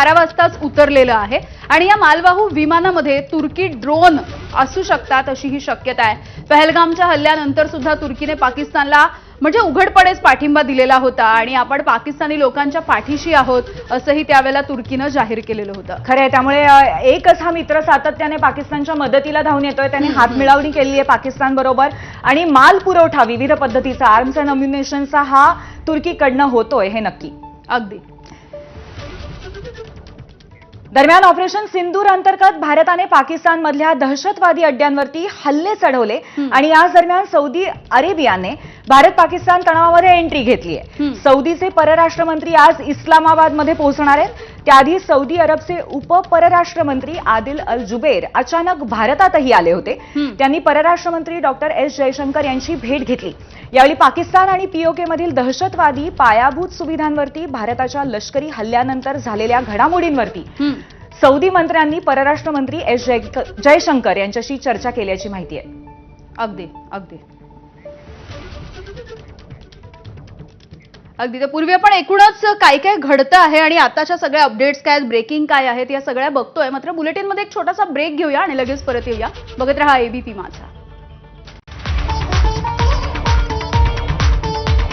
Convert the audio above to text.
12 वाजताच उतरलेलं आहे आणि या मालवाहू विमानामध्ये तुर्की ड्रोन असू शकतात अशी ही शक्यता आहे। पहलगामच्या हल्ल्यानंतर सुद्धा तुर्कीने पाकिस्तानला म्हणजे उघडपणेच पाठिंबा दिलेला होता आणि आपण पाकिस्तानी लोकांच्या पाठीशी आहोत असंही त्यावेळेला तुर्कीनं जाहीर केलेलं होतं। खरंय, त्यामुळे एकच हा मित्र सातत्याने पाकिस्तानच्या मदतीला धावून येतोय। त्याने हातमिळवणी केली आहे पाकिस्तान बरोबर आणि माल पुरवठा विविध पद्धतीचा आर्म्स अँड अम्युनिशनचा हा तुर्कीकडनं होतोय हे नक्की। अगदी। दरम्यान ऑपरेशन सिंदूर अंतर्गत भारताने पाकिस्तानमधल्या दहशतवादी अड्ड्यांवरती हल्ले चढवले आणि याच दरम्यान सौदी अरेबियाने भारत पाकिस्तान तणावामध्ये एंट्री घेतली आहे। सौदीचे परराष्ट्र मंत्री आज इस्लामाबादमध्ये पोहोचणार आहेत। त्याआधी सौदी अरबचे उपपरराष्ट्र मंत्री आदिल अल जुबैर अचानक भारतातही आले होते। त्यांनी परराष्ट्र मंत्री डॉक्टर एस जयशंकर यांची भेट घेतली। यावेळी पाकिस्तान आणि पीओके मधील दहशतवादी पायाभूत सुविधांवरती भारताच्या लष्करी हल्ल्यानंतर झालेल्या घडामोडींवरती सौदी मंत्र्यांनी परराष्ट्र मंत्री एस जयशंकर यांच्याशी चर्चा केल्याची माहिती आहे। अगदी अगदी अगदी। तर पूर्वी आपण एकूणच काय काय घडतं आहे आणि आताच्या सगळ्या अपडेट्स काय आहेत, ब्रेकिंग काय आहेत या सगळ्या बघतोय। मात्र बुलेटिनमध्ये एक छोटासा ब्रेक घेऊया आणि लगेच परत येऊया। बघत रहा एबीपी माझा।